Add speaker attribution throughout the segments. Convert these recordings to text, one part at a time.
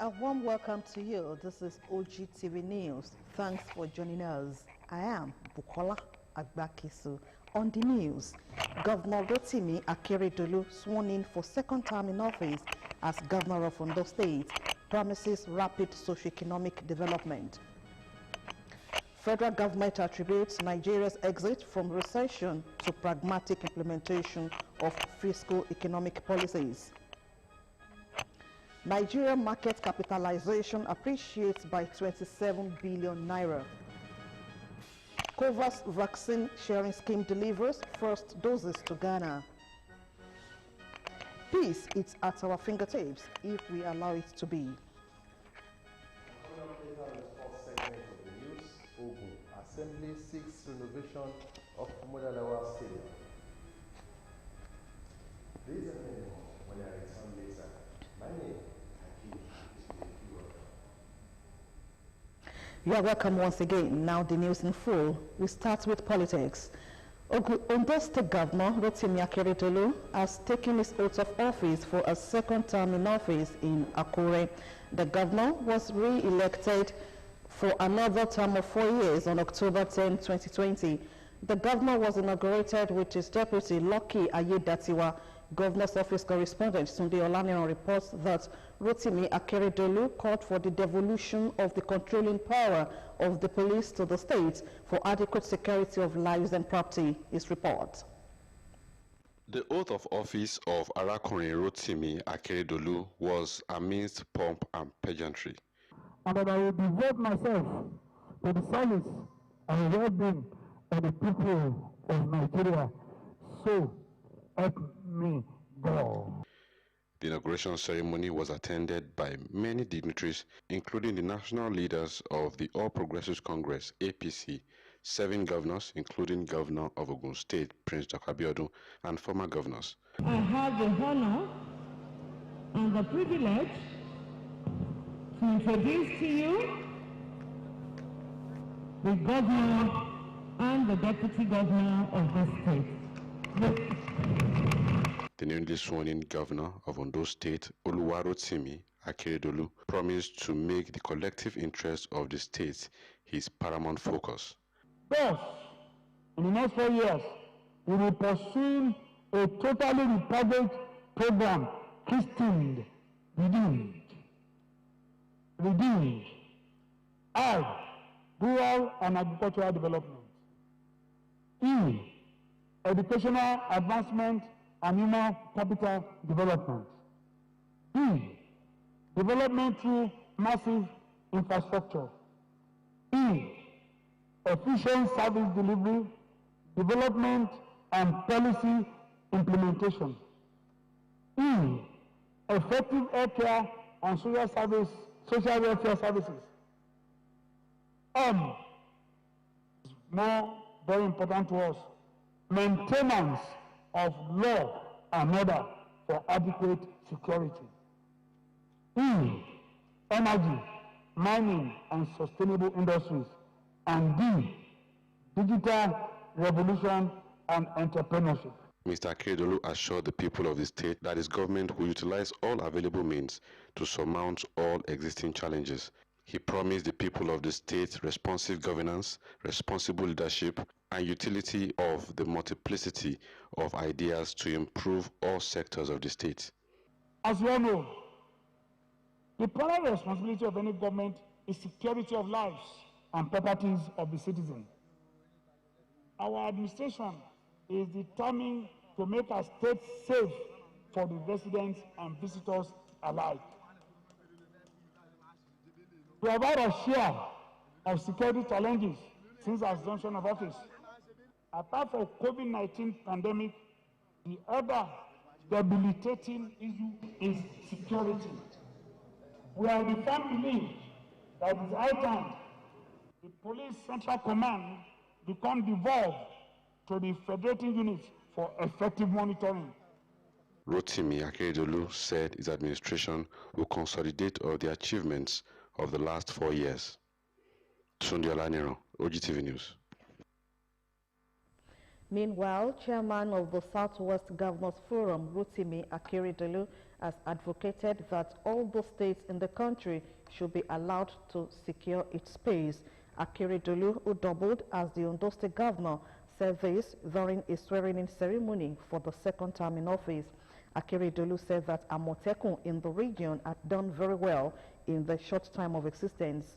Speaker 1: A warm welcome to you. This is OGTV News. Thanks for joining us. I am Bukola Agbakisu. On the news, Governor Rotimi Akeredolu, sworn in for second term in office as Governor of Ondo State, promises rapid socio-economic development. Federal government attributes Nigeria's exit from recession to pragmatic implementation of fiscal economic policies. Nigeria market capitalization appreciates by 27 billion naira. COVAX vaccine sharing scheme delivers first doses to Ghana. Peace is at our fingertips if we allow it to be.
Speaker 2: Ogun Assembly seeks renovation of Modalawa Stadium. These are many more when I return later. My name is Hakeem.
Speaker 1: You are welcome once again. Now the news in full. We start with politics. Ondo State Governor Rotimi Akeredolu has taken his oath of office for a second term in office in Akure. The governor was re-elected for another term of 4 years on October 10, 2020. The governor was inaugurated with his deputy, Lucky Ayedatiwa. Governor's office correspondent Sunday Olaniran reports that Rotimi Akeredolu called for the devolution of the controlling power of the police to the state for adequate security of lives and property. His report.
Speaker 3: The oath of office of Arakunrin Rotimi Akeredolu was amidst pomp and pageantry.
Speaker 4: And that I will devote myself to the service and well-being of the people of Nigeria. So help me God.
Speaker 3: The inauguration ceremony was attended by many dignitaries, including the national leaders of the All Progressives Congress, APC, 7 governors, including Governor of Ogun State, Prince Dr. Abiodun, and former governors.
Speaker 5: I have the honor and the privilege to introduce to you the governor and the deputy governor of this state.
Speaker 3: The newly sworn-in governor of Ondo State, Oluwarotimi Akeredolu, promised to make the collective interest of the state his paramount focus.
Speaker 4: Thus, in the next 4 years, we will pursue a totally republic program christened Redeemed as rural and agricultural development. E, educational advancement and human capital development. D, development through massive infrastructure. E, efficient service delivery, development and policy implementation. E, effective healthcare and social welfare services. More very important to us, maintenance of law and order for adequate security. E, energy, mining and sustainable industries. And D, digital revolution and entrepreneurship.
Speaker 3: Mr. Akeredolu assured the people of the state that his government will utilize all available means to surmount all existing challenges. He promised the people of the state responsive governance, responsible leadership, and utility of the multiplicity of ideas to improve all sectors of the state.
Speaker 4: As you all know, the primary responsibility of any government is security of lives and properties of the citizen. Our administration is determined to make our state safe for the residents and visitors alike. We have had a share of security challenges since our assumption of office. Apart from COVID-19 pandemic, the other debilitating issue is security. We are the firm belief that it is high time the police central command become devolved to the federating units for effective monitoring.
Speaker 3: Rotimi Akeredolu said his administration will consolidate all the achievements of the last 4 years. Sunday Olaniran, OGTV News.
Speaker 1: Meanwhile, chairman of the Southwest Governors Forum, Rotimi Akeredolu, has advocated that all the states in the country should be allowed to secure its space. Akeredolu, who doubled as the Ondo State Governor, said this during a swearing-in ceremony for the second time in office. Akeredolu said that Amotekun in the region had done very well in the short time of existence.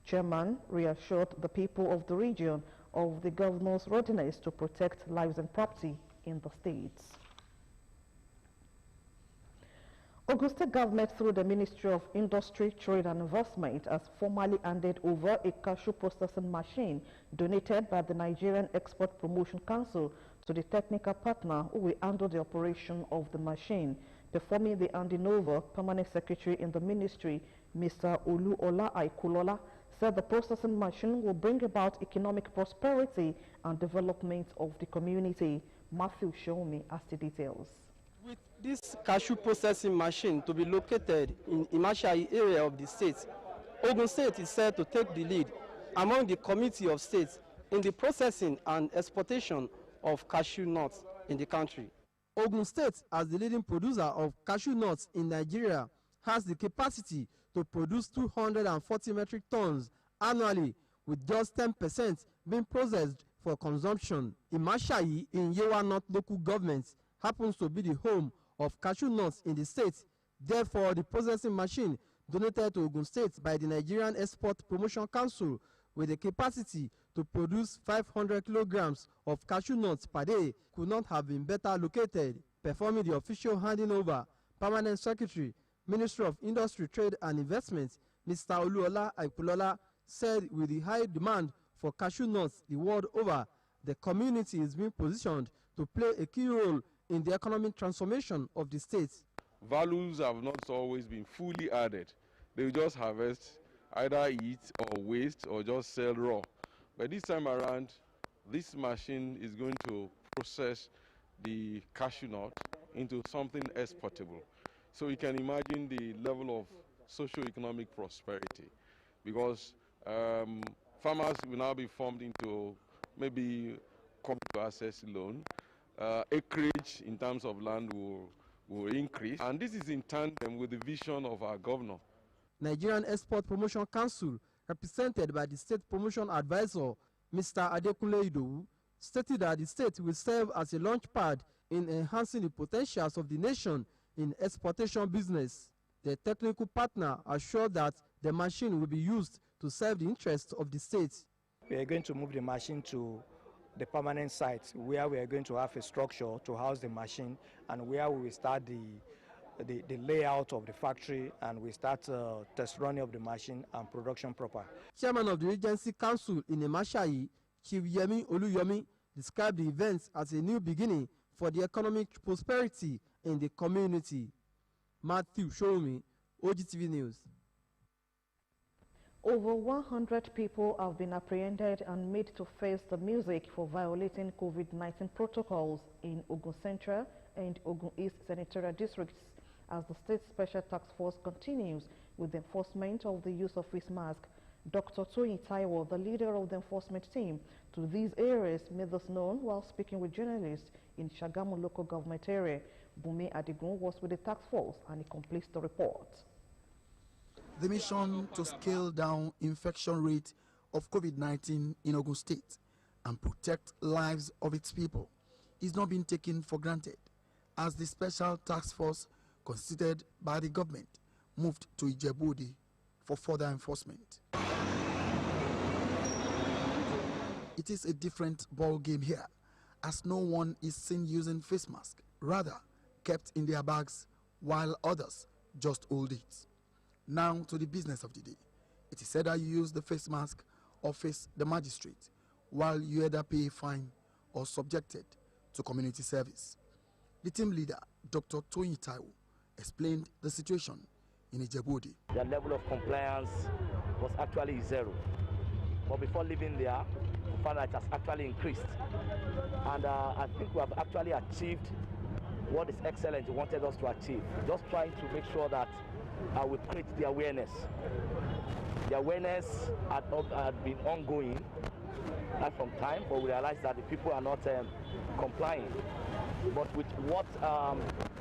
Speaker 1: Chairman reassured the people of the region of the governor's readiness to protect lives and property in the states. Ogun State government, through the Ministry of Industry, Trade and Investment, has formally handed over a cashew processing machine donated by the Nigerian Export Promotion Council to the technical partner who will handle the operation of the machine. Performing the handing over, Permanent Secretary in the Ministry, Mr. Oluola Aikulola, said the processing machine will bring about economic prosperity and development of the community. Matthew Shomi has the details.
Speaker 6: With this cashew processing machine to be located in Imashai area of the state, Ogun State is said to take the lead among the committee of states in the processing and exportation of cashew nuts in the country. Ogun State, as the leading producer of cashew nuts in Nigeria, has the capacity to produce 240 metric tons annually, with just 10% being processed for consumption. Imashai in Yewa North local government happens to be the home of cashew nuts in the state. Therefore, the processing machine donated to Ogun State by the Nigerian Export Promotion Council, with the capacity to produce 500 kilograms of cashew nuts per day, could not have been better located. Performing the official handing over, Permanent Secretary, Ministry of Industry, Trade and Investment, Mr. Oluola Aikulola, said with the high demand for cashew nuts the world over, the community is being positioned to play a key role in the economic transformation of the state.
Speaker 7: Values have not always been fully added. They will just harvest, either eat or waste or just sell raw. But this time around, this machine is going to process the cashew nut into something exportable. So you can imagine the level of socio-economic prosperity, because farmers will now be formed into maybe community access loan. Acreage in terms of land will increase, and this is in tandem with the vision of our governor.
Speaker 6: Nigerian Export Promotion Council, represented by the State Promotion Advisor, Mr. Adekunle Idowu, stated that the state will serve as a launch pad in enhancing the potentials of the nation in exportation business. The technical partner assured that the machine will be used to serve the interests of the state.
Speaker 8: We are going to move the machine to the permanent site where we are going to have a structure to house the machine, and where we will start the layout of the factory, and we start test running of the machine and production proper.
Speaker 6: Chairman of the Regency Council in Imashai, Chief Yemi Oluyomi, described the events as a new beginning for the economic prosperity in the community. Matthew Shomi, OGTV News.
Speaker 1: Over 100 people have been apprehended and made to face the music for violating COVID-19 protocols in Ogun Central and Ogun East senatorial districts, as the State Special Task Force continues with the enforcement of the use of face mask. Dr. Toyin Taiwo, the leader of the enforcement team to these areas, made this known while speaking with journalists in Shagamu local government area. Bumi Adigun was with the task force and he completes the report.
Speaker 9: The mission to scale down infection rate of COVID-19 in Ogun State and protect lives of its people is not being taken for granted, as the special task force constituted by the government moved to Ijebu-Ode for further enforcement. It is a different ball game here, as no one is seen using face mask, rather kept in their bags while others just hold it. Now to the business of the day. It is said that you use the face mask or face the magistrate, while you either pay a fine or subjected to community service. The team leader, Dr. Toyin Taiwo, explained the situation in Ijebu-Ode.
Speaker 10: The level of compliance was actually zero. But before leaving there, we found that it has actually increased. And I think we have actually achieved what is excellent wanted us to achieve. Just trying to make sure that we create the awareness. The awareness had been ongoing, right from time, but we realized that the people are not complying. But with what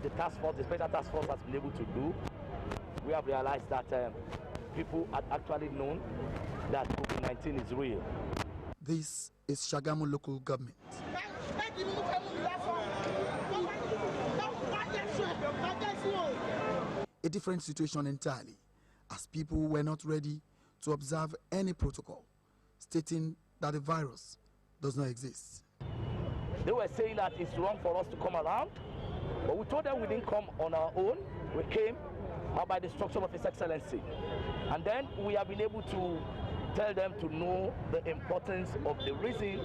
Speaker 10: the task force, the special task force has been able to do, we have realized that people had actually known that COVID-19 is real.
Speaker 9: This is Shagamu local government. A different situation entirely, as people were not ready to observe any protocol, stating that the virus does not exist.
Speaker 10: They were saying that it's wrong for us to come around, but we told them we didn't come on our own. We came by the instruction of His Excellency. And then we have been able to tell them to know the importance of the reason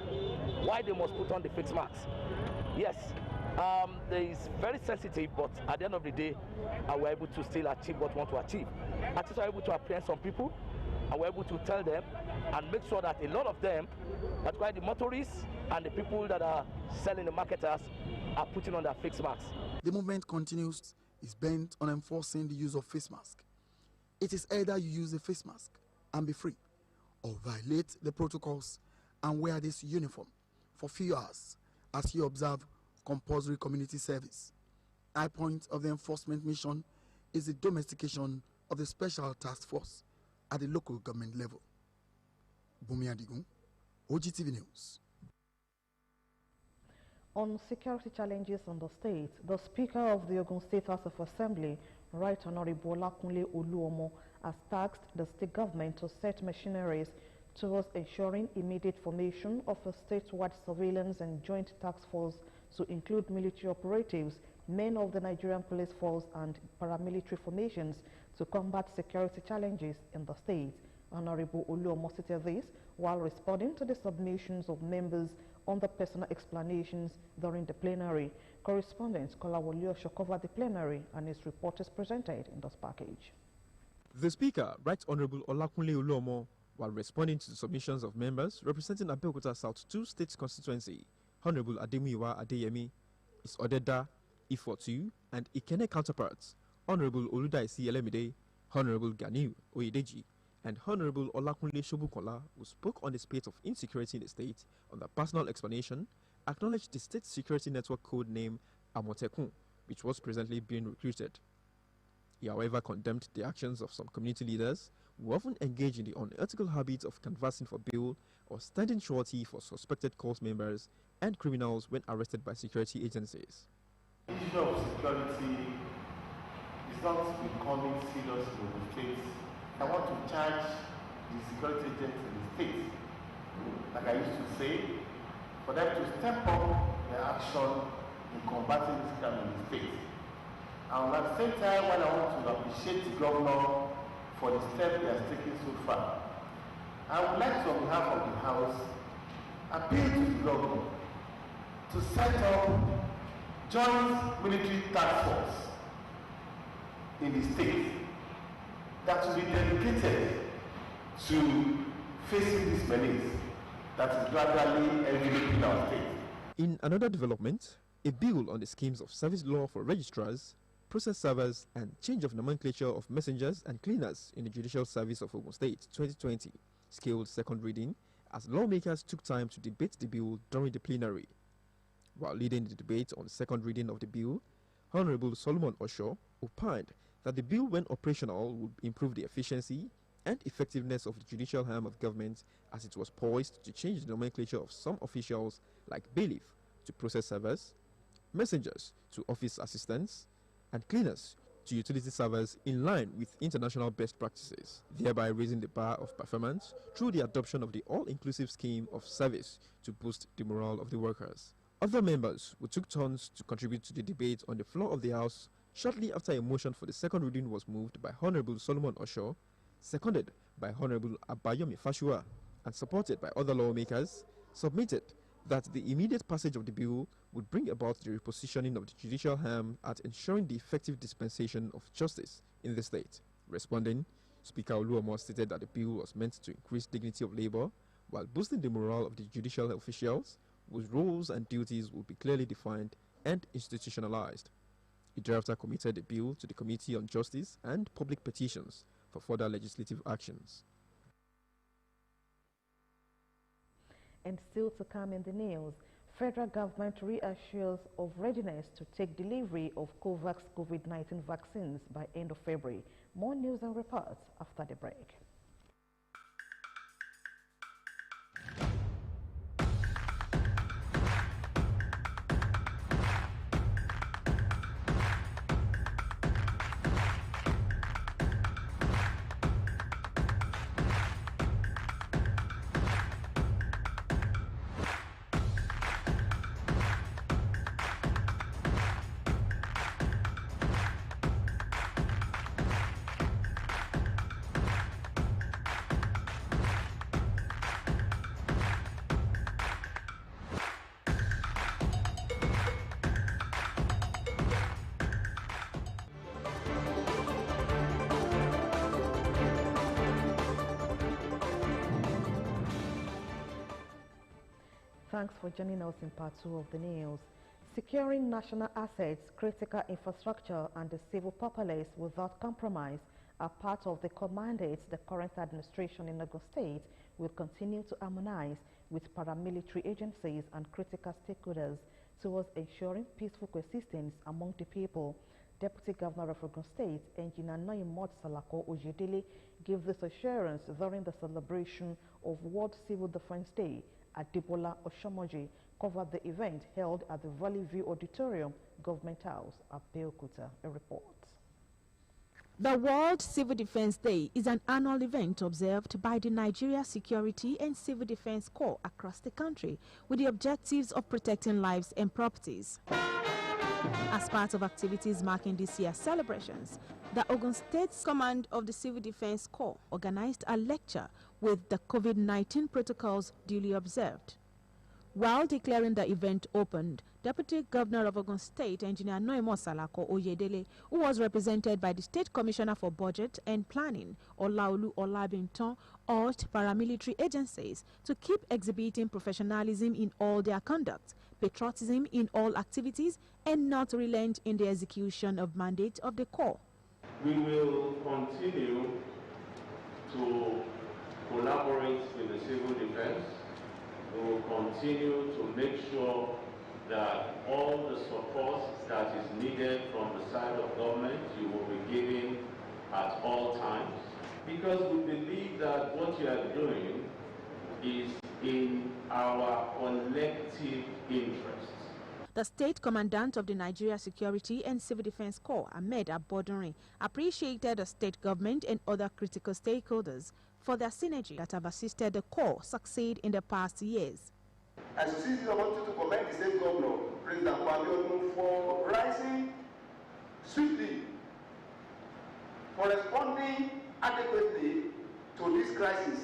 Speaker 10: why they must put on the face masks. Yes, it's very sensitive, but at the end of the day, we're able to still achieve what we want to achieve. At least we're able to apprehend some people, and we're able to tell them and make sure that a lot of them, that's why the motorists and the people that are selling the marketers, are putting on their face masks.
Speaker 9: The movement continues, is bent on enforcing the use of face mask. It is either you use a face mask and be free, or violate the protocols and wear this uniform for few hours as you observe compulsory community service. High point of the enforcement mission is the domestication of the special task force at the local government level. Bumi Adigun, OGTV News.
Speaker 1: On security challenges in the state, the Speaker of the Ogun State House of Assembly, Right Honorable Olakunle Oluomo, has tasked the state government to set machineries towards ensuring immediate formation of a statewide surveillance and joint task force to include military operatives, men of the Nigerian Police Force and paramilitary formations to combat security challenges in the state. Honorable Oluomo stated this while responding to the submissions of members on the personal explanations during the plenary. Correspondent Kolawole Osho covered the plenary and his report is presented in this package.
Speaker 11: The Speaker, Right Honorable Olakunle Oluomo, while responding to the submissions of members representing Abeokuta South 2 State Constituency, Honorable Ademuyiwa Adeyemi, his Odeda, Ifo2, and Ikene counterparts, Honorable Oludaisi Elemide, Honorable Ganiu Oyedeji, and Honorable Olakunle Shobukola, who spoke on the spate of insecurity in the state, on the personal explanation, acknowledged the state security network code name Amotekun, which was presently being recruited. He, however, condemned the actions of some community leaders who often engage in the unethical habit of canvassing for bail or standing surety for suspected cult members and criminals when arrested by security agencies.
Speaker 12: The issue of security is not becoming serious in the state. I want to charge the security agents in the state, like I used to say, for them to step up their action in combating this crime in the state. And at the same time, when I want to appreciate the governor for the step he has taken so far, I would like to, on behalf of the House, appeal to the governor to set up joint military task force in the state that will be dedicated to facing this menace that is gradually enveloping our state.
Speaker 11: In another development, a bill on the schemes of service law for registrars, process servers, and change of nomenclature of messengers and cleaners in the Judicial Service of Ogun State 2020 scaled second reading as lawmakers took time to debate the bill during the plenary. While leading the debate on the second reading of the bill, Honorable Solomon Osho opined that the bill, when operational, would improve the efficiency and effectiveness of the judicial arm of government, as it was poised to change the nomenclature of some officials like bailiff to process servers, messengers to office assistants, and cleaners to utility servers in line with international best practices, thereby raising the bar of performance through the adoption of the all-inclusive scheme of service to boost the morale of the workers. Other members who took turns to contribute to the debate on the floor of the House shortly after a motion for the second reading was moved by Honorable Solomon Osho, seconded by Honorable Abayomi Fashua, and supported by other lawmakers, submitted that the immediate passage of the bill would bring about the repositioning of the judicial arm at ensuring the effective dispensation of justice in the state. Responding, Speaker Oluomo stated that the bill was meant to increase dignity of labor while boosting the morale of the judicial officials, whose roles and duties will be clearly defined and institutionalized. He thereafter committed the bill to the Committee on Justice and Public Petitions for further legislative actions.
Speaker 1: And still to come in the news, federal government reassures of readiness to take delivery of COVAX COVID-19 vaccines by end of February. More news and reports after the break. Thanks for joining us in part 2 of the news. Securing national assets, critical infrastructure and the civil populace without compromise are part of the core mandates the current administration in Ogun State will continue to harmonize with paramilitary agencies and critical stakeholders towards ensuring peaceful coexistence among the people. Deputy Governor of Ogun State, Engineer Noimot Salako Ojedele, gave this assurance during the celebration of World Civil Defense Day. Adebola Oshomoji covered the event held at the Valley View Auditorium, Government House, Abeokuta. A report.
Speaker 13: The World Civil Defense Day is an annual event observed by the Nigeria Security and Civil Defense Corps across the country with the objectives of protecting lives and properties. As part of activities marking this year's celebrations, the Ogun State Command of the Civil Defense Corps organized a lecture with the COVID-19 protocols duly observed. While declaring the event opened, Deputy Governor of Ogun State, Engineer Noimo Salako Oyedele, who was represented by the State Commissioner for Budget and Planning, Olaolu Olabinton, urged paramilitary agencies to keep exhibiting professionalism in all their conduct, patriotism in all activities, and not relent in the execution of mandate of the Corps.
Speaker 12: We will continue to collaborate with the civil defense. We will continue to make sure that all the support that is needed from the side of government you will be giving at all times, because we believe that what you are doing is in our collective interests.
Speaker 13: The State Commandant of the Nigeria Security and Civil Defense Corps, Ahmed Abodunrin, appreciated the state government and other critical stakeholders for their synergy that have assisted the Corps succeed in the past years.
Speaker 14: As you see, I want you to commend the state governor, President Kwame, for rising swiftly, for responding adequately to this crisis.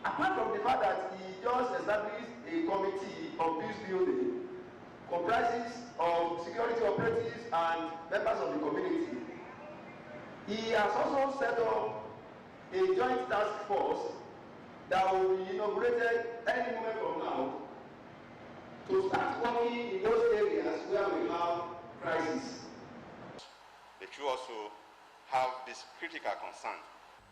Speaker 14: Apart from the fact that he just established a committee of peace building, comprises of security operatives and members of the community, he has also set up a joint task force that will be inaugurated any moment from now to start working in those areas where we have crisis.
Speaker 15: They should also have this critical concern.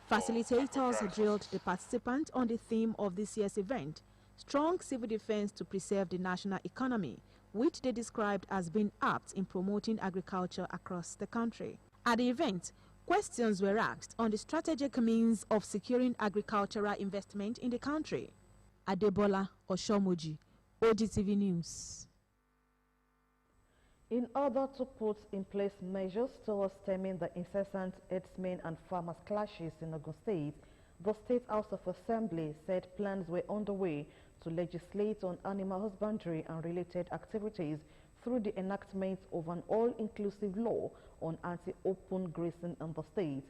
Speaker 13: Facilitators drilled the participants on the theme of this year's event, strong civil defense to preserve the national economy, which they described as being apt in promoting agriculture across the country. At the event, questions were asked on the strategic means of securing agricultural investment in the country. Adebola Oshomoji, OGTV News.
Speaker 1: In order to put in place measures towards stemming the incessant herdsmen and farmers' clashes in Ogun State, the State House of Assembly said plans were underway to legislate on animal husbandry and related activities through the enactment of an all-inclusive law on anti-open grazing in the state.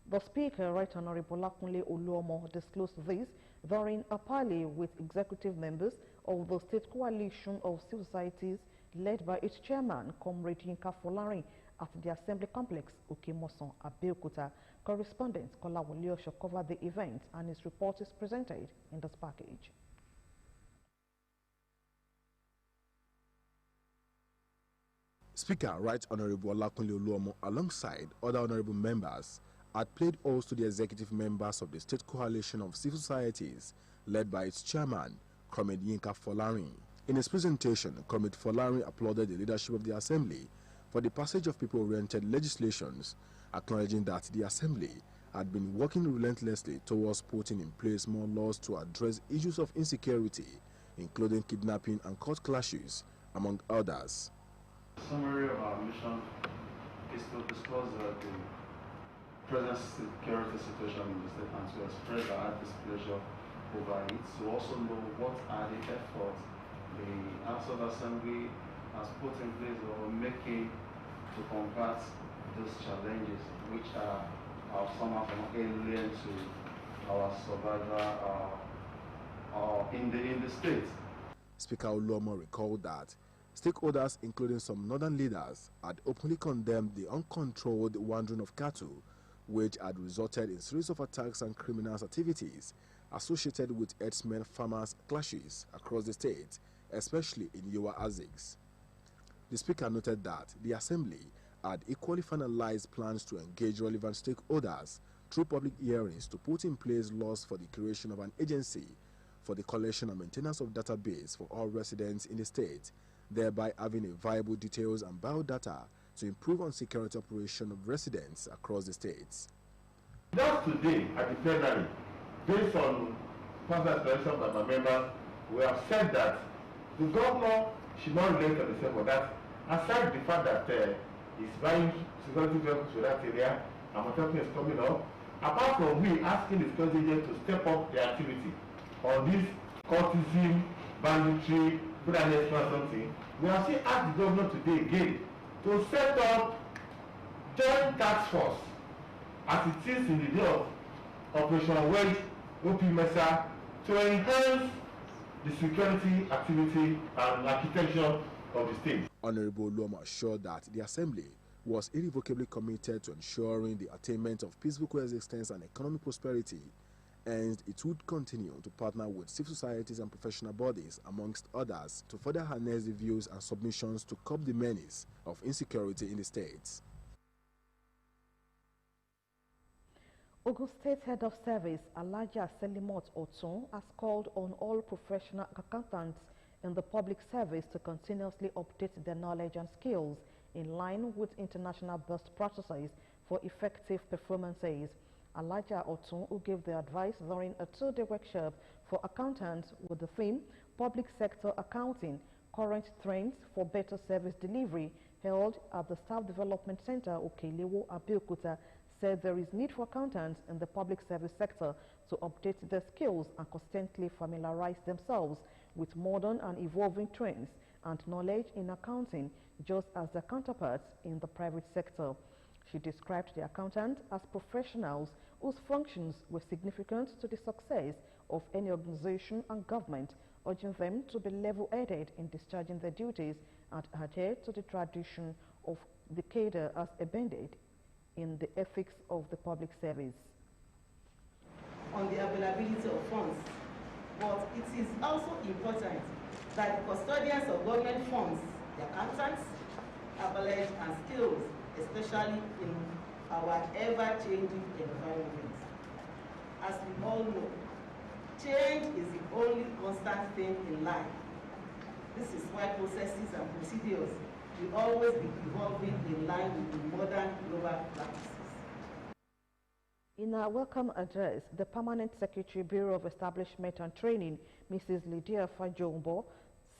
Speaker 1: The Speaker, Right Honorable Akunle Oluomo, disclosed this during a parley with executive members of the State Coalition of Civil Societies led by its chairman, Comrade Yinka Folari, at the Assembly Complex, Okemoson, Abeokuta. Correspondent Kolawole Osho covered the event, and his report is presented in this package.
Speaker 16: Speaker Right Honorable Olakunle Oluomo, alongside other honorable members, had played host to the executive members of the State Coalition of Civil Societies, led by its chairman, Comrade Yinka Folarin. In his presentation, Comrade Folarin applauded the leadership of the Assembly for the passage of people-oriented legislations, acknowledging that the Assembly had been working relentlessly towards putting in place more laws to address issues of insecurity, including kidnapping and court clashes, among others.
Speaker 17: The summary of our mission is to disclose the present security situation in the state and to express our displeasure over it, to also know what are the efforts the House of Assembly has put in place or making to combat those challenges, which are somehow alien to our survival in the state.
Speaker 16: Speaker Oluomo recalled that stakeholders, including some northern leaders, had openly condemned the uncontrolled wandering of cattle, which had resulted in a series of attacks and criminal activities associated with herdsmen-farmers clashes across the state, especially in Yowa Aziks. The Speaker noted that the Assembly had equally finalized plans to engage relevant stakeholders through public hearings to put in place laws for the creation of an agency for the collection and maintenance of database for all residents in the state, thereby having a viable details and biodata to improve on security operation of residents across the states.
Speaker 12: Just today at the plenary, based on personal explanation by my members, we have said that the governor should not relate on the same for that, aside the fact that he's buying security vehicles for that area, and Motopen is coming up, apart from we asking the security agent to step up the activity on this cultism, banditry, put an extra something, we have still asked the governor today again to set up joint task force as it is in the day of Operation Wedge OP Mesa to enhance the security activity and architecture of the state.
Speaker 16: Honorable Oluomo assured that the Assembly was irrevocably committed to ensuring the attainment of peaceful coexistence and economic prosperity, and it would continue to partner with civil societies and professional bodies, amongst others, to further harness the views and submissions to curb the menace of insecurity in the states.
Speaker 1: Ogun State Head of Service Elijah Selimot Otun has called on all professional accountants in the public service to continuously update their knowledge and skills in line with international best practices for effective performances. Elijah Otun, who gave the advice during a two-day workshop for accountants with the theme Public Sector Accounting, Current Trends for Better Service Delivery, held at the Staff Development Center, Okelewo, Abeokuta, said there is need for accountants in the public service sector to update their skills and constantly familiarize themselves with modern and evolving trends and knowledge in accounting, just as their counterparts in the private sector. She described the accountants as professionals whose functions were significant to the success of any organization and government, urging them to be level-headed in discharging their duties and adhere to the tradition of the cadre as embedded in the ethics of the public service.
Speaker 18: On the availability of funds, but it is also important that the custodians of government funds, the accountants, have knowledge and skills, especially in our ever-changing environment. As we all know, change is the only constant thing in life. This is why processes and procedures will always be evolving in line with the modern global practices.
Speaker 1: In her welcome address, the Permanent Secretary, Bureau of Establishment and Training, Mrs. Lydia Fajombo,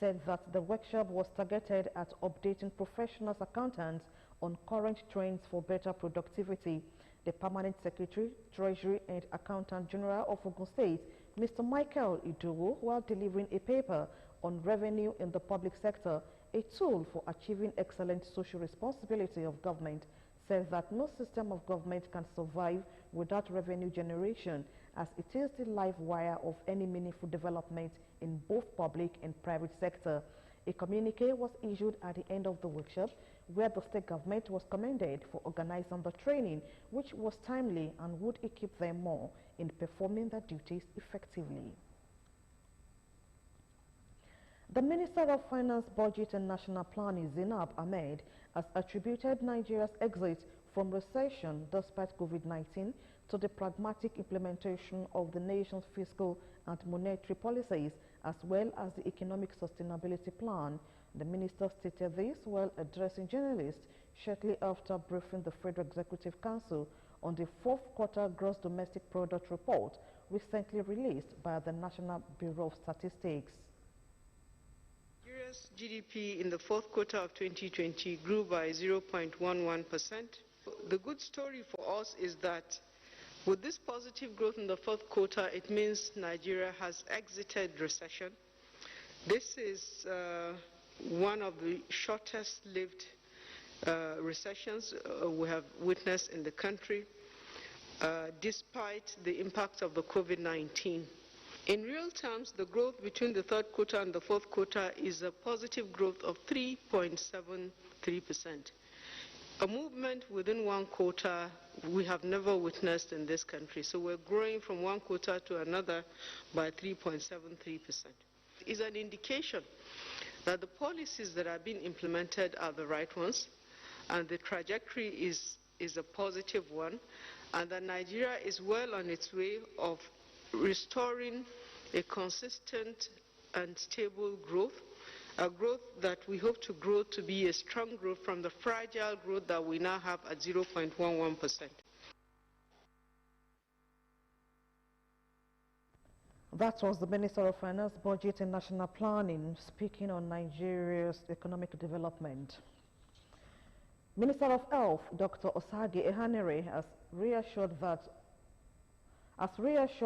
Speaker 1: said that the workshop was targeted at updating professionals accountants on current trends for better productivity. The Permanent Secretary, Treasury and Accountant General of Ogun State, Mr. Michael Idowu, while delivering a paper on revenue in the public sector, a tool for achieving excellent social responsibility of government, said that no system of government can survive without revenue generation, as it is the live wire of any meaningful development in both public and private sector. A communique was issued at the end of the workshop, where the state government was commended for organizing the training, which was timely and would equip them more in performing their duties effectively. The Minister of Finance, Budget and National Planning, Zainab Ahmed, has attributed Nigeria's exit from recession despite COVID-19 to the pragmatic implementation of the nation's fiscal and monetary policies, as well as the economic sustainability plan. The minister stated this while addressing journalists shortly after briefing the Federal Executive Council on the fourth quarter gross domestic product report recently released by the National Bureau of Statistics.
Speaker 19: Nigeria's GDP in the fourth quarter of 2020 grew by 0.11%. The good story for us is that with this positive growth in the fourth quarter, it means Nigeria has exited recession. This is one of the shortest-lived recessions we have witnessed in the country, despite the impact of the COVID-19. In real terms, the growth between the third quarter and the fourth quarter is a positive growth of 3.73%. A movement within one quarter we have never witnessed in this country. So we're growing from one quarter to another by 3.73%. It's an indication that the policies that are being implemented are the right ones, and the trajectory is a positive one, and that Nigeria is well on its way of restoring a consistent and stable growth, a growth that we hope to grow to be a strong growth from the fragile growth that we now have at 0.11%.
Speaker 1: That was the Minister of Finance, Budget and National Planning speaking on Nigeria's economic development. Minister of Health, Dr. Osagie Ehanire, has reassured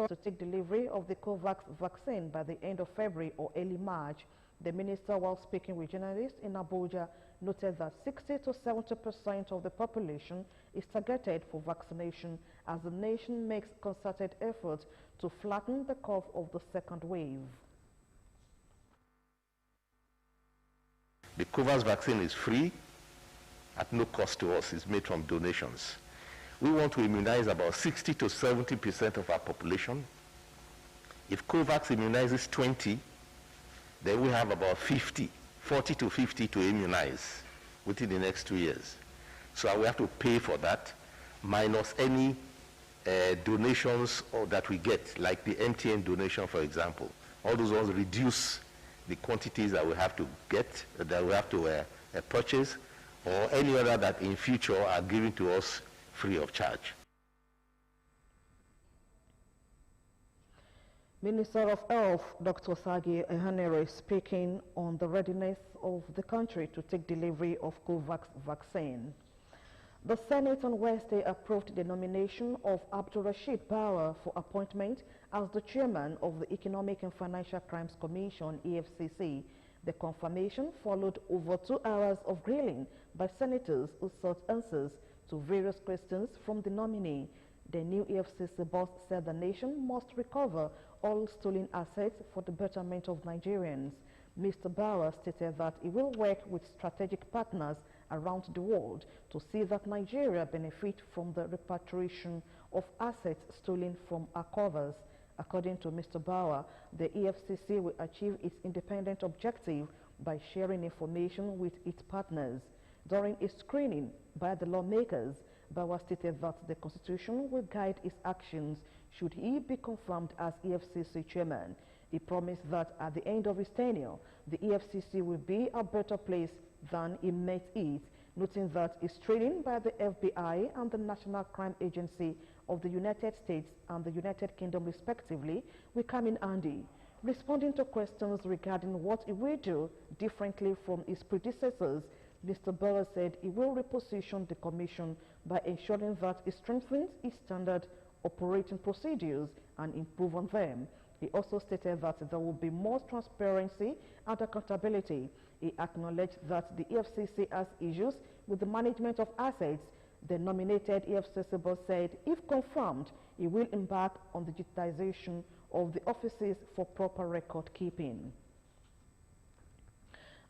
Speaker 1: to take delivery of the COVAX vaccine by the end of February or early March. The minister, while speaking with journalists in Abuja, noted that 60 to 70% of the population is targeted for vaccination as the nation makes concerted efforts to flatten the curve of the second wave.
Speaker 20: The COVAX vaccine is free at no cost to us. It's made from donations. We want to immunize about 60 to 70% of our population. If COVAX immunizes 20, then we have about 40 to 50 to immunize within the next 2 years. So we have to pay for that, minus any donations that we get, like the MTN donation, for example. All those ones reduce the quantities that we have to get, that we have to purchase, or any other that in future are given to us free of charge.
Speaker 1: Minister of Health, Dr. Osagie Ehanire, speaking on the readiness of the country to take delivery of COVAX vaccine. The Senate on Wednesday approved the nomination of Abdul Rashid Bauer for appointment as the chairman of the Economic and Financial Crimes Commission, EFCC. The confirmation followed over 2 hours of grilling by senators who sought answers to various questions from the nominee. The new EFCC boss said the nation must recover all stolen assets for the betterment of Nigerians. Mr. Bauer stated that he will work with strategic partners around the world to see that Nigeria benefit from the repatriation of assets stolen from our covers. According to Mr. Bauer, the EFCC will achieve its independent objective by sharing information with its partners. During a screening by the lawmakers, Bauer stated that the Constitution will guide his actions should he be confirmed as EFCC chairman. He promised that at the end of his tenure, the EFCC will be a better place than he met it, noting that his training by the FBI and the National Crime Agency of the United States and the United Kingdom respectively will come in handy. Responding to questions regarding what he will do differently from his predecessors, Mr. Bauer said he will reposition the Commission by ensuring that it strengthens its standard operating procedures and improve on them. He also stated that there will be more transparency and accountability. He acknowledged that the EFCC has issues with the management of assets. The nominated EFCC boss said if confirmed, he will embark on the digitization of the offices for proper record keeping.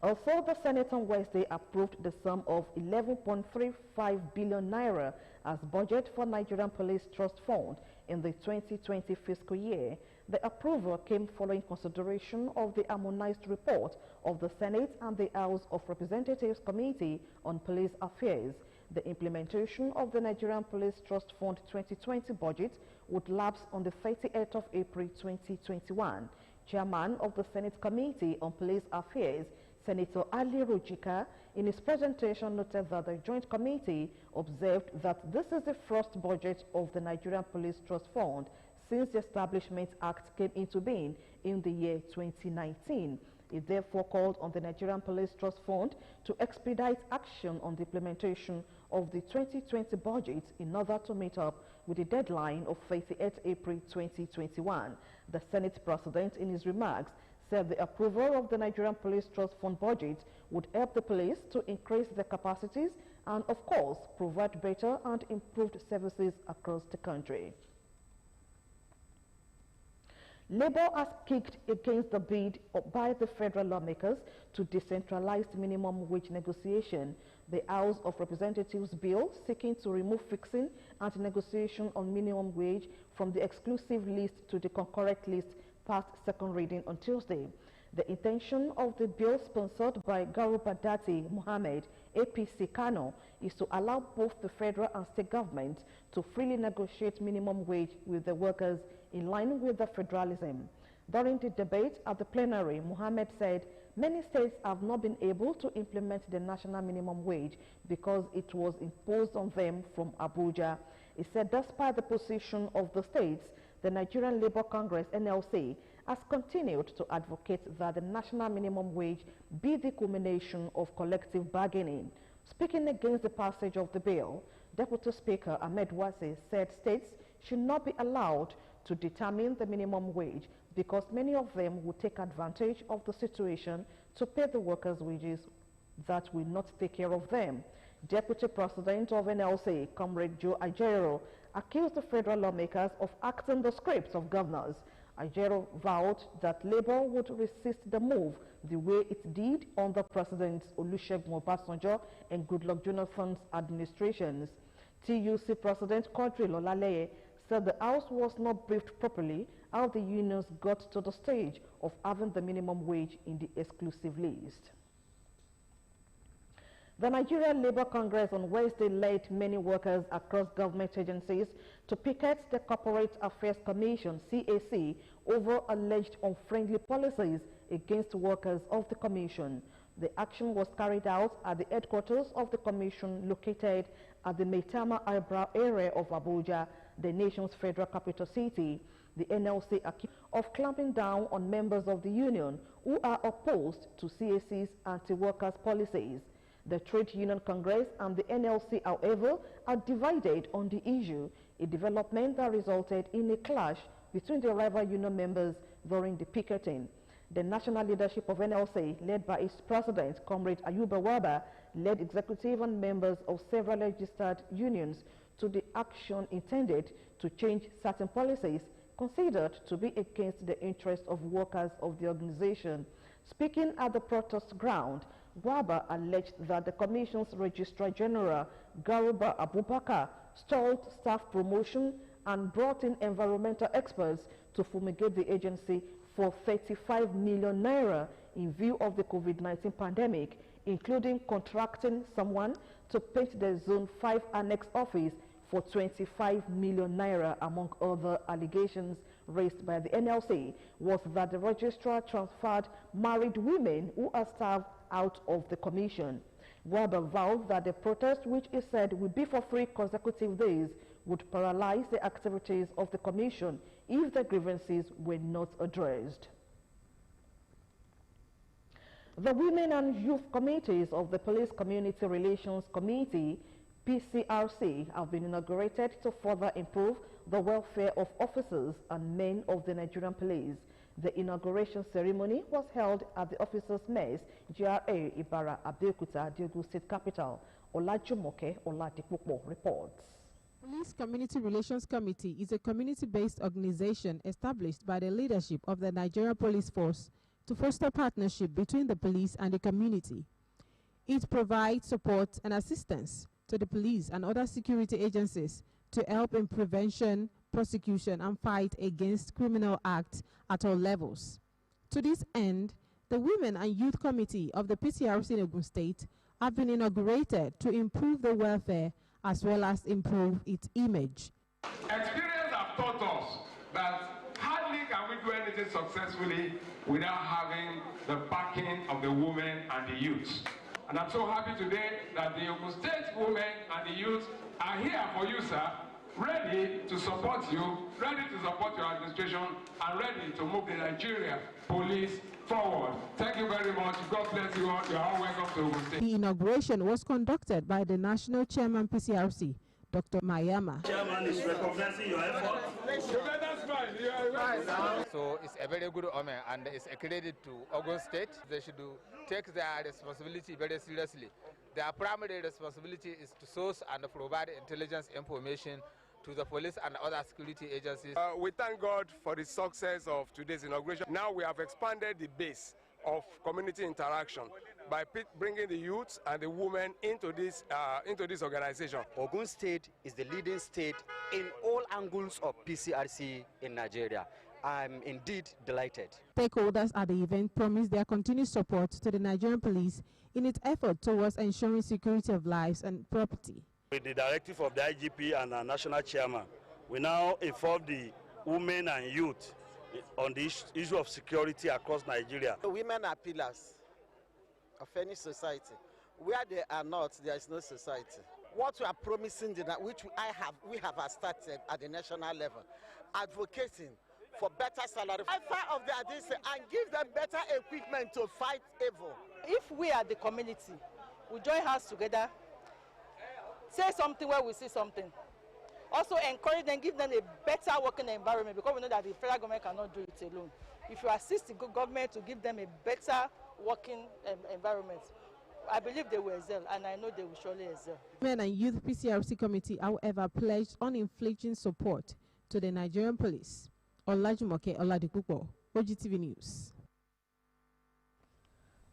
Speaker 1: Also, the Senate on Wednesday approved the sum of 11.35 billion naira as budget for Nigerian Police Trust Fund in the 2020 fiscal year. The approval came following consideration of the harmonized report of the Senate and the House of Representatives Committee on Police Affairs. The implementation of the Nigerian Police Trust Fund 2020 budget would lapse on the 30th of April 2021. Chairman of the Senate Committee on Police Affairs, Senator Ali Rojika, in his presentation noted that the Joint Committee observed that this is the first budget of the Nigerian Police Trust Fund since the Establishment Act came into being in the year 2019. It therefore called on the Nigerian Police Trust Fund to expedite action on the implementation of the 2020 budget in order to meet up with the deadline of 30th April 2021. The Senate President, in his remarks, said the approval of the Nigerian Police Trust Fund budget would help the police to increase their capacities and, of course, provide better and improved services across the country. Labour has kicked against the bid by the federal lawmakers to decentralize minimum wage negotiation. The House of Representatives bill seeking to remove fixing and negotiation on minimum wage from the exclusive list to the concurrent list passed second reading on Tuesday. The intention of the bill, sponsored by Garuba Dati Mohammed, APC Kano, is to allow both the federal and state governments to freely negotiate minimum wage with the workers in line with the federalism. During the debate at the plenary, Mohammed said many states have not been able to implement the national minimum wage because it was imposed on them from Abuja. He said despite the position of the states, the Nigerian Labour Congress, NLC, has continued to advocate that the national minimum wage be the culmination of collective bargaining. Speaking against the passage of the bill, Deputy Speaker Ahmed Wase said states should not be allowed to determine the minimum wage because many of them will take advantage of the situation to pay the workers' wages that will not take care of them. Deputy President of NLC, Comrade Joe Ajero, accused the federal lawmakers of acting the script of governors. Ajero vowed that Labour would resist the move the way it did under Presidents Olusegun Obasanjo and Goodluck Jonathan's administrations. TUC President Quadri Lolaleye said the House was not briefed properly how the unions got to the stage of having the minimum wage in the exclusive list. The Nigerian Labour Congress on Wednesday led many workers across government agencies to picket the Corporate Affairs Commission, CAC, over alleged unfriendly policies against workers of the Commission. The action was carried out at the headquarters of the Commission located at the Maitama Eyebrow area of Abuja, the nation's federal capital city. The NLC accused of clamping down on members of the union who are opposed to CAC's anti-workers policies. The Trade Union Congress and the NLC, however, are divided on the issue, a development that resulted in a clash between the rival union members during the picketing. The national leadership of NLC, led by its president, Comrade Ayuba Waba, led executive and members of several registered unions to the action intended to change certain policies considered to be against the interests of workers of the organization. Speaking at the protest ground, Waba alleged that the Commission's Registrar General, Garuba Abubakar, stalled staff promotion and brought in environmental experts to fumigate the agency for 35 million naira in view of the COVID-19 pandemic, including contracting someone to paint the Zone 5 Annex office for 25 million naira. Among other allegations raised by the NLC was that the registrar transferred married women who are staffed out of the commission. Waba vowed that the protest, which he said would be for 3 consecutive days, would paralyze the activities of the commission if the grievances were not addressed. The Women and Youth Committees of the Police Community Relations Committee, PCRC, have been inaugurated to further improve the welfare of officers and men of the Nigerian police. The inauguration ceremony was held at the Officers' Mess, GRA, Ibara, Abeokuta, the Ogun State Capital. Olajumoke Oladipopo reports.
Speaker 5: Police Community Relations Committee is a community-based organization established by the leadership of the Nigerian Police Force to foster partnership between the police and the community. It provides support and assistance to the police and other security agencies to help in prevention, prosecution, and fight against criminal acts at all levels. To this end, the Women and Youth Committee of the PCRC in Ogun State have been inaugurated to improve the welfare as well as improve its image.
Speaker 21: Experience have taught us that hardly can we do anything successfully without having the backing of the women and the youth. And I'm so happy today that the Ogun State women and the youth are here for you, sir, ready to support you, ready to support your administration, and ready to move the Nigeria police forward. Thank you very much. God bless you all. You are all welcome to Ogun State.
Speaker 5: The inauguration was conducted by the National Chairman PCRC, Dr. Mayama.
Speaker 22: Chairman is recognizing your effort.
Speaker 23: So it's a very good honor and it's a credit to Ogun State. They should take their responsibility very seriously. Their primary responsibility is to source and provide intelligence information to the police and other security agencies.
Speaker 24: We thank God for the success of today's inauguration. Now we have expanded the base of community interaction by bringing the youth and the women into this organization.
Speaker 25: Ogun State is the leading state in all angles of PCRC in Nigeria. I'm indeed delighted.
Speaker 5: Stakeholders at the event promised their continued support to the Nigerian police in its effort towards ensuring security of lives and property.
Speaker 22: With the directive of the IGP and our national chairman, we now inform the women and youth on the issue of security across Nigeria.
Speaker 26: Women are pillars of any society. Where they are not, there is no society. What we are promising, which we have started at the national level, advocating for better salary, of the ADC, and give them better equipment to fight evil.
Speaker 27: If we are the community, we join hands together, say something where we see something. Also encourage them, give them a better working environment, because we know that the federal government cannot do it alone. If you assist the government to give them a better working environment, I believe they will excel, and I know they will surely excel.
Speaker 5: Women and Youth PCRC Committee, however, pledged unflinching support to the Nigerian police. Olajumoke Oladipupo, OGTV News.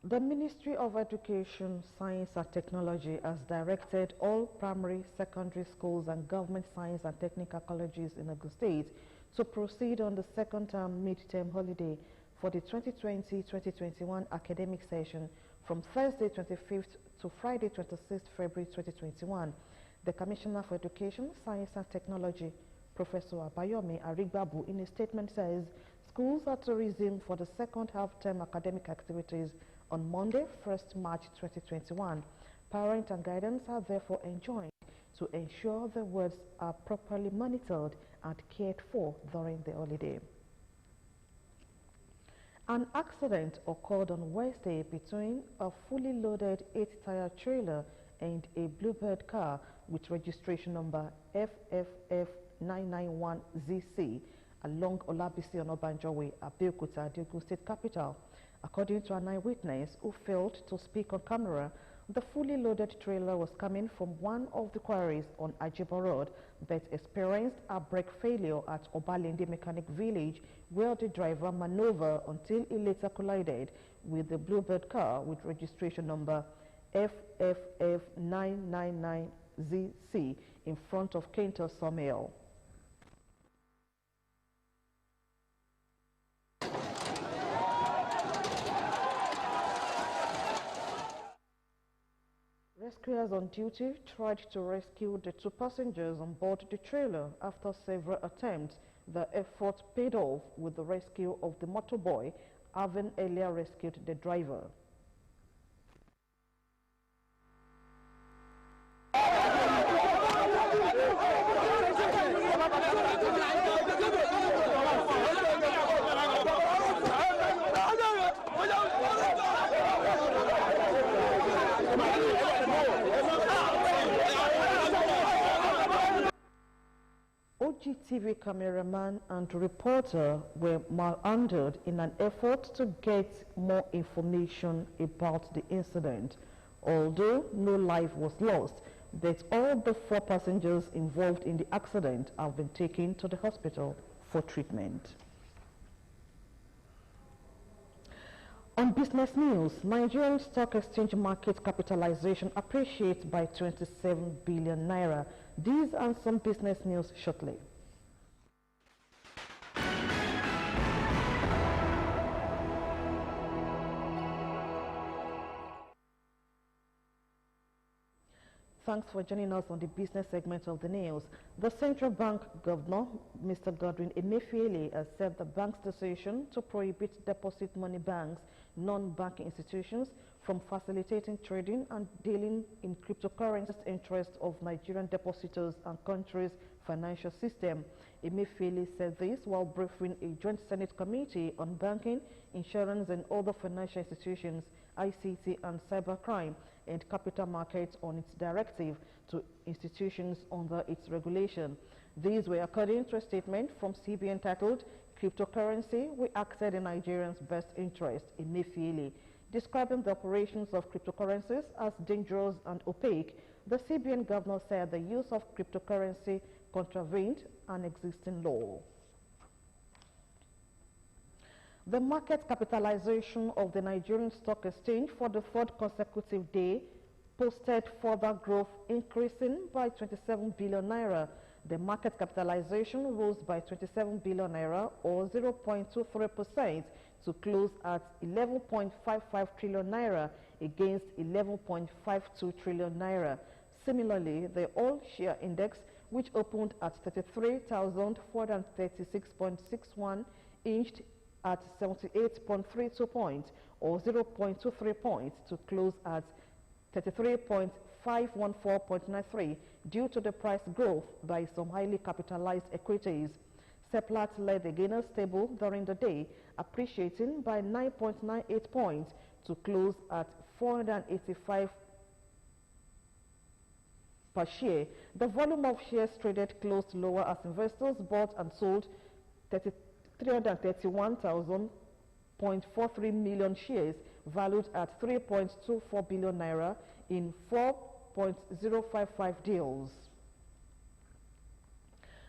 Speaker 1: The Ministry of Education, Science and Technology has directed all primary, secondary schools and government science and technical colleges in Ogun State to proceed on the second-term mid-term holiday for the 2020-2021 academic session from Thursday 25th to Friday 26th February 2021. The Commissioner for Education, Science and Technology, Professor Abayomi Arigbabu, in a statement says schools are to resume for the second half-term academic activities on Monday, 1st March 2021. Parents and guidance are therefore enjoined to ensure the wards are properly monitored and cared for during the holiday. An accident occurred on Wednesday between a fully loaded 8-tire trailer and a Bluebird car with registration number FFF991ZC along Olabisi Onabanjo Way, Abeokuta, the Ogun State capital. According to an eyewitness who failed to speak on camera, the fully loaded trailer was coming from one of the quarries on Ajibo Road but experienced a brake failure at Obalende Mechanic Village, where the driver maneuvered until he later collided with the Bluebird car with registration number FFF999ZC in front of Kento Sawmill. Rescuers on duty tried to rescue the 2 passengers on board the trailer. After several attempts, the effort paid off with the rescue of the motorboy, having earlier rescued the driver. OGTV cameraman and reporter were malhandled in an effort to get more information about the incident. Although no life was lost, but all the 4 passengers involved in the accident have been taken to the hospital for treatment. On business news, Nigerian Stock Exchange market capitalization appreciates by 27 billion naira. These and some business news shortly. Thanks for joining us on the business segment of the news. The Central Bank Governor, Mr. Godwin Emefiele, has said the bank's decision to prohibit deposit money banks, non-banking institutions, from facilitating trading and dealing in cryptocurrencies interest of Nigerian depositors and country's financial system. Emefiele said this while briefing a joint Senate committee on banking, insurance and other financial institutions, ICT and cybercrime and capital markets on its directive to institutions under its regulation. These were according to a statement from CBN titled "Cryptocurrency, we acted in Nigerians' best interest," Emefiele. Describing the operations of cryptocurrencies as dangerous and opaque, the CBN governor said the use of cryptocurrency contravened an existing law. The market capitalization of the Nigerian Stock Exchange for the third consecutive day posted further growth, increasing by 27 billion naira. The market capitalization rose by 27 billion naira or 0.23% to close at 11.55 trillion naira against 11.52 trillion naira. Similarly, the all-share index, which opened at 33,436.61, inched at 78.32 points or 0.23 points to close at 33.514.93 due to the price growth by some highly capitalized equities. Seplat led the gainers table during the day, appreciating by 9.98 points to close at 485 per share. The volume of shares traded closed lower as investors bought and sold 331,000.43 million shares valued at 3.24 billion naira in 4.055 deals.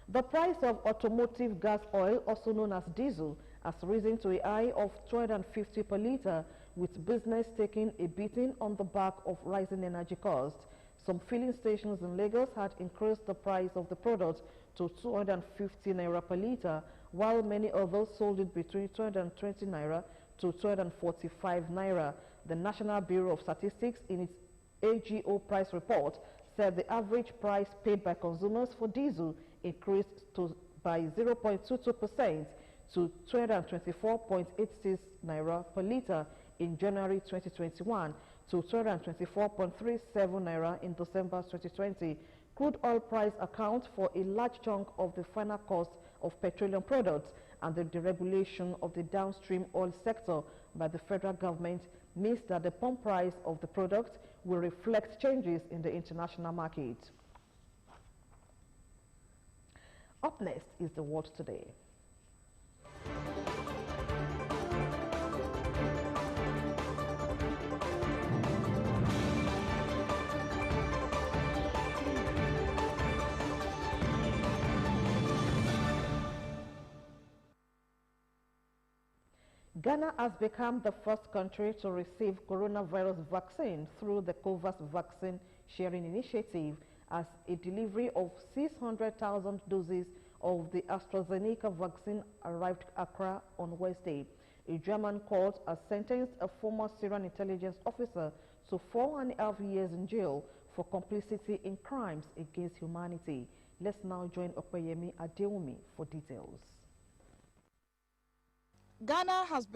Speaker 1: The price of automotive gas oil, also known as diesel, has risen to a high of 250 per litre, with business taking a beating on the back of rising energy costs. Some filling stations in Lagos had increased the price of the product to 250 naira per litre, while many others sold it between 220 naira to 245 naira. The National Bureau of Statistics, in its AGO price report, said the average price paid by consumers for diesel increased by 0.22% to 224.86 naira per litre in January 2021 to 224.37 naira in December 2020. Crude oil price accounts for a large chunk of the final cost of petroleum products, and the deregulation of the downstream oil sector by the federal government means that the pump price of the product will reflect changes in the international market. Up next is the World Today. Ghana has become the first country to receive coronavirus vaccine through the COVAX vaccine sharing initiative, as a delivery of 600,000 doses of the AstraZeneca vaccine arrived Accra on Wednesday. A German court has sentenced a former Syrian intelligence officer to 4.5 years in jail for complicity in crimes against humanity. Let's now join Opeyemi Adewumi for details.
Speaker 2: Ghana has